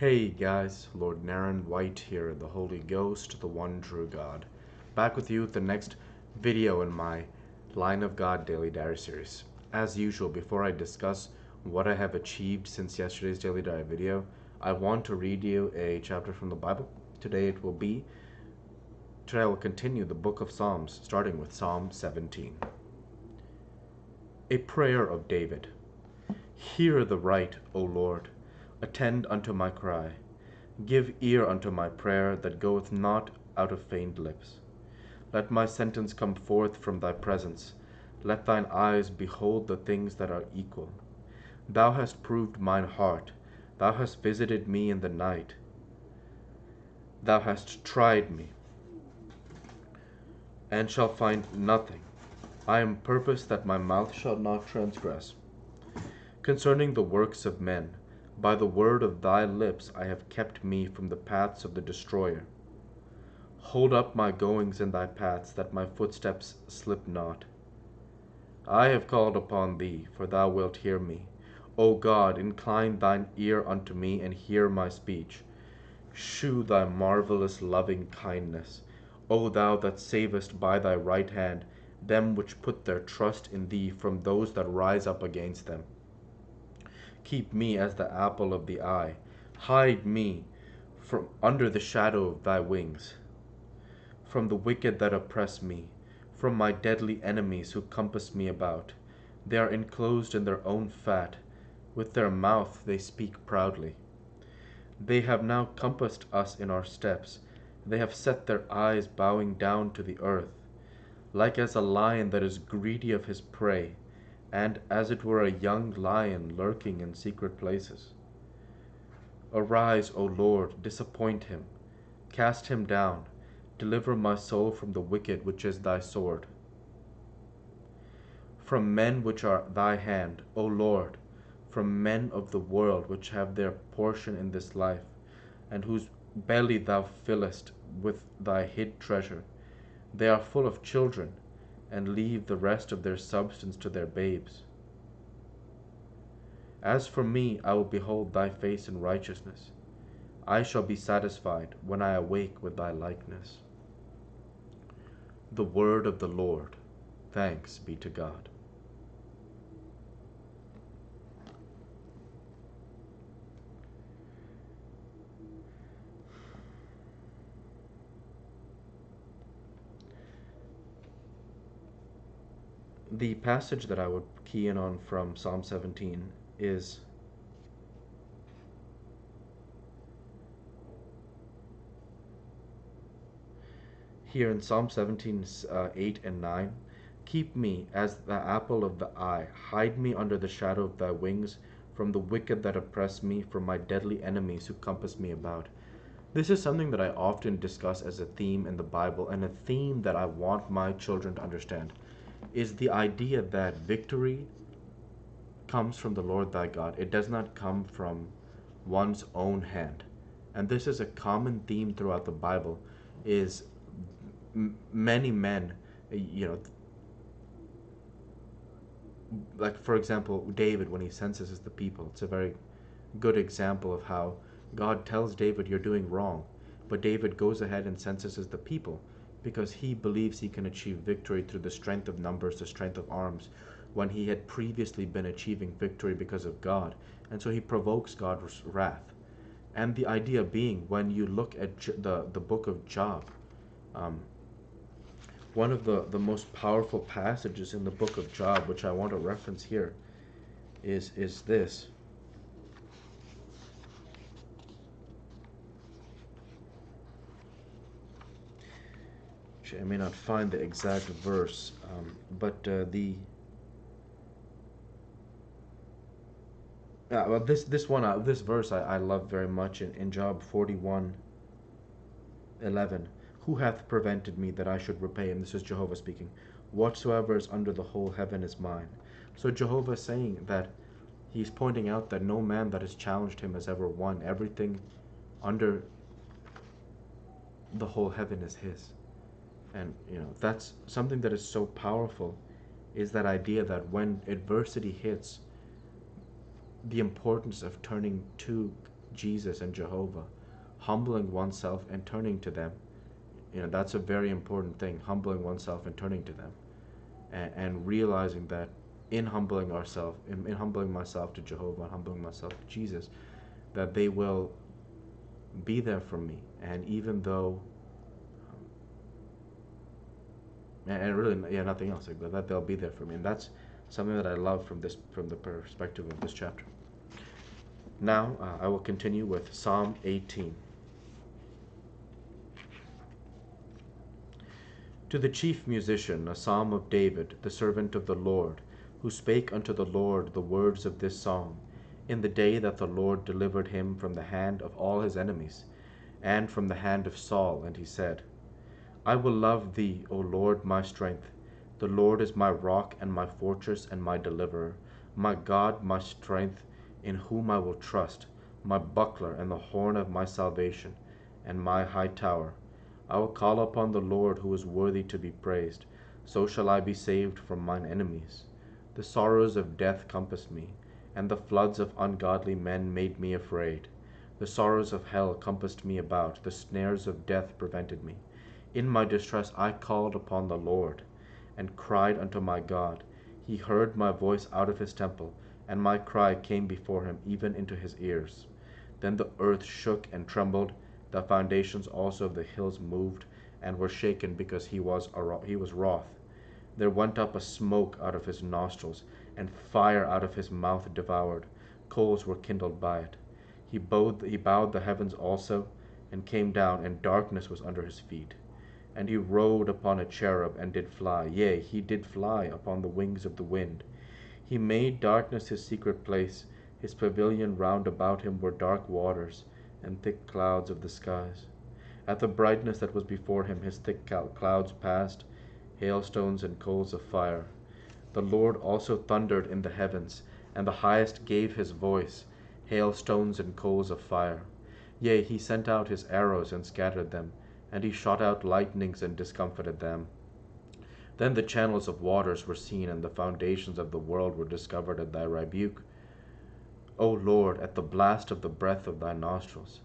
Hey guys, Lord Naren White here, the Holy Ghost, the one true God. Back with you with the next video in my Line of God Daily Diary series. As usual, before I discuss what I have achieved since yesterday's Daily Diary video, I want to read you a chapter from the Bible. Today I will continue the book of Psalms, starting with Psalm 17. A prayer of David. Hear the right, O Lord. Attend unto my cry. Give ear unto my prayer that goeth not out of feigned lips. Let my sentence come forth from thy presence. Let thine eyes behold the things that are equal. Thou hast proved mine heart. Thou hast visited me in the night. Thou hast tried me, and shall find nothing. I am purposed that my mouth shall not transgress. Concerning the works of men, by the word of thy lips I have kept me from the paths of the destroyer. Hold up my goings in thy paths, that my footsteps slip not. I have called upon thee, for thou wilt hear me. O God, incline thine ear unto me, and hear my speech. Shew thy marvellous loving kindness, O thou that savest by thy right hand them which put their trust in thee from those that rise up against them. Keep me as the apple of the eye. Hide me from under the shadow of thy wings. From the wicked that oppress me, from my deadly enemies who compass me about. They are enclosed in their own fat. With their mouth they speak proudly. They have now compassed us in our steps. They have set their eyes bowing down to the earth, like as a lion that is greedy of his prey, and as it were a young lion lurking in secret places. Arise, O Lord, disappoint him, cast him down, deliver my soul from the wicked, which is thy sword. From men which are thy hand, O Lord, from men of the world which have their portion in this life, and whose belly thou fillest with thy hid treasure. They are full of children, and leave the rest of their substance to their babes. As for me, I will behold thy face in righteousness. I shall be satisfied when I awake with thy likeness. The word of the Lord. Thanks be to God. The passage that I would key in on from Psalm 17 is here in Psalm 17, 8 and 9. Keep me as the apple of the eye. Hide me under the shadow of thy wings, from the wicked that oppress me, from my deadly enemies who compass me about. This is something that I often discuss as a theme in the Bible, and a theme that I want my children to understand, is the idea that victory comes from the Lord thy God. It does not come from one's own hand. And this is a common theme throughout the Bible, is many men, like for example, David, when he censuses the people, it's a very good example of how God tells David, you're doing wrong. But David goes ahead and censuses the people because he believes he can achieve victory through the strength of numbers, the strength of arms, when he had previously been achieving victory because of God. And so he provokes God's wrath. And the idea being, when you look at the book of Job, one of the most powerful passages in the book of Job, which I want to reference here, is this. I may not find the exact verse, but well, this verse I love very much in Job 41:11. Who hath prevented me that I should repay? And this is Jehovah speaking. Whatsoever is under the whole heaven is mine. So Jehovah is saying that he's pointing out that no man that has challenged him has ever won. Everything under the whole heaven is his. And that's something that is so powerful, is that idea that when adversity hits, the importance of turning to Jesus and Jehovah, humbling oneself and turning to them. That's a very important thing, humbling oneself and turning to them, and realizing that in humbling ourselves, in humbling myself to Jehovah, and humbling myself to Jesus, that they will be there for me. And even though, and really, yeah, nothing else, like that they'll be there for me. And that's something that I love from the perspective of this chapter. Now, I will continue with Psalm 18. To the chief musician, a psalm of David, the servant of the Lord, who spake unto the Lord the words of this song, in the day that the Lord delivered him from the hand of all his enemies, and from the hand of Saul. And he said, I will love thee, O Lord, my strength. The Lord is my rock and my fortress and my deliverer, my God, my strength, in whom I will trust, my buckler and the horn of my salvation, and my high tower. I will call upon the Lord, who is worthy to be praised. So shall I be saved from mine enemies. The sorrows of death compassed me, and the floods of ungodly men made me afraid. The sorrows of hell compassed me about, the snares of death prevented me. In my distress I called upon the Lord, and cried unto my God. He heard my voice out of his temple, and my cry came before him, even into his ears. Then the earth shook and trembled, the foundations also of the hills moved, and were shaken, because he was wroth. There went up a smoke out of his nostrils, and fire out of his mouth devoured. Coals were kindled by it. He bowed the heavens also, and came down, and darkness was under his feet. And he rode upon a cherub, and did fly. Yea, he did fly upon the wings of the wind. He made darkness his secret place. His pavilion round about him were dark waters, and thick clouds of the skies. At the brightness that was before him, his thick clouds passed, hailstones and coals of fire. The Lord also thundered in the heavens, and the highest gave his voice, hailstones and coals of fire. Yea, he sent out his arrows and scattered them, and he shot out lightnings and discomfited them. Then the channels of waters were seen, and the foundations of the world were discovered at thy rebuke. O Lord, at the blast of the breath of thy nostrils.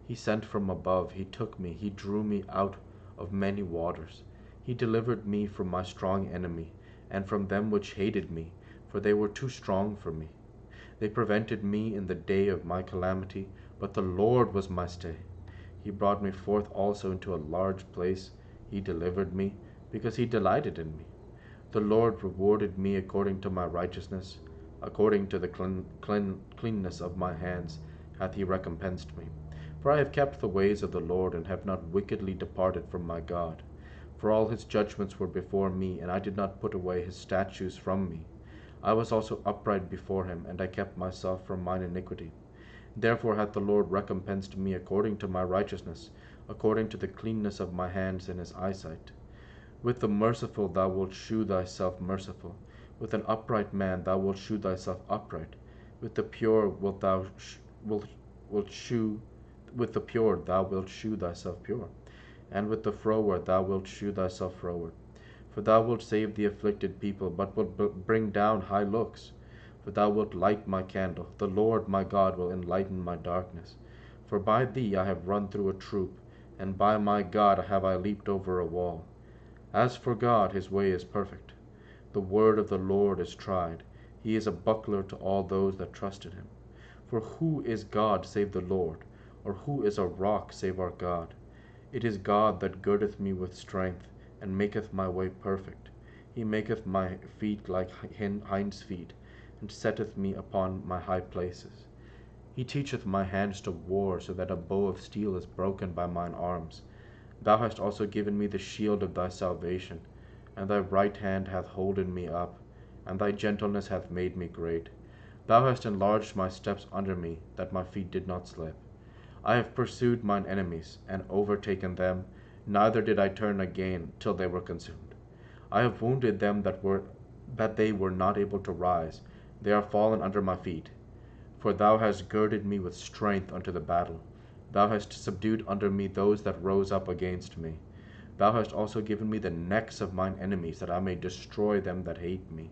He sent from above, he took me, he drew me out of many waters. He delivered me from my strong enemy, and from them which hated me, for they were too strong for me. They prevented me in the day of my calamity, but the Lord was my stay. He brought me forth also into a large place. He delivered me, because he delighted in me. The Lord rewarded me according to my righteousness. According to the cleanness of my hands hath he recompensed me. For I have kept the ways of the Lord, and have not wickedly departed from my God. For all his judgments were before me, and I did not put away his statutes from me. I was also upright before him, and I kept myself from mine iniquity. Therefore hath the Lord recompensed me according to my righteousness, according to the cleanness of my hands in his eyesight. With the merciful thou wilt shew thyself merciful. With an upright man thou wilt shew thyself upright. With the pure with the pure thou wilt shew thyself pure. And with the froward thou wilt shew thyself froward. For thou wilt save the afflicted people, but wilt bring down high looks. For thou wilt light my candle. The Lord my God will enlighten my darkness. For by thee I have run through a troop, and by my God have I leaped over a wall. As for God, his way is perfect. The word of the Lord is tried. He is a buckler to all those that trust in him. For who is God save the Lord? Or who is a rock save our God? It is God that girdeth me with strength, and maketh my way perfect. He maketh my feet like hinds' feet, and setteth me upon my high places. He teacheth my hands to war, so that a bow of steel is broken by mine arms. Thou hast also given me the shield of thy salvation, and thy right hand hath holden me up, and thy gentleness hath made me great. Thou hast enlarged my steps under me, that my feet did not slip. I have pursued mine enemies, and overtaken them, neither did I turn again till they were consumed. I have wounded them that they were not able to rise. They are fallen under my feet. For thou hast girded me with strength unto the battle. Thou hast subdued under me those that rose up against me. Thou hast also given me the necks of mine enemies, that I may destroy them that hate me.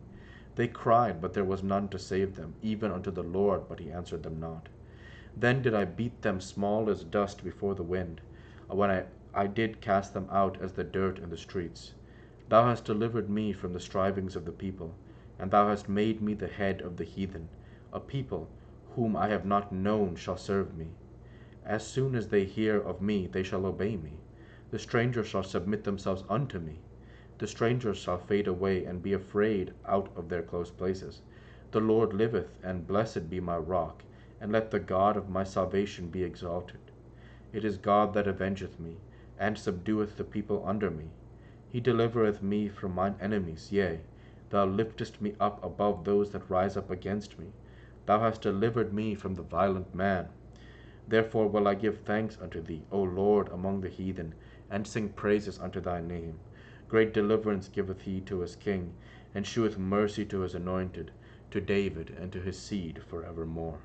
They cried, but there was none to save them, even unto the Lord, but he answered them not. Then did I beat them small as dust before the wind, when I did cast them out as the dirt in the streets. Thou hast delivered me from the strivings of the people, and thou hast made me the head of the heathen. A people whom I have not known shall serve me. As soon as they hear of me, they shall obey me. The strangers shall submit themselves unto me. The strangers shall fade away and be afraid out of their close places. The Lord liveth, and blessed be my rock, and let the God of my salvation be exalted. It is God that avengeth me, and subdueth the people under me. He delivereth me from mine enemies, yea, thou liftest me up above those that rise up against me. Thou hast delivered me from the violent man. Therefore will I give thanks unto thee, O Lord, among the heathen, and sing praises unto thy name. Great deliverance giveth he to his king, and sheweth mercy to his anointed, to David and to his seed for evermore.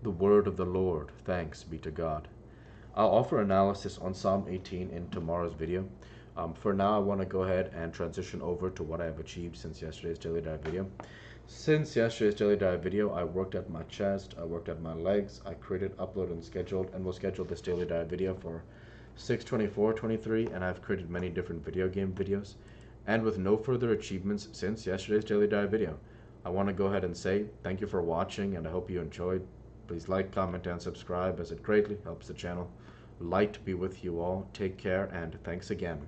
The word of the Lord. Thanks be to God. I'll offer analysis on Psalm 18 in tomorrow's video. For now, I want to go ahead and transition over to what I have achieved since yesterday's Daily Dive video. Since yesterday's Daily Dive video, I worked at my chest, I worked at my legs, I created, uploaded, and will schedule this Daily Dive video for 6/24/23, and I've created many different video game videos. And with no further achievements since yesterday's Daily Dive video, I want to go ahead and say thank you for watching, and I hope you enjoyed. Please like, comment, and subscribe, as it greatly helps the channel. Light be with you all. Take care, and thanks again.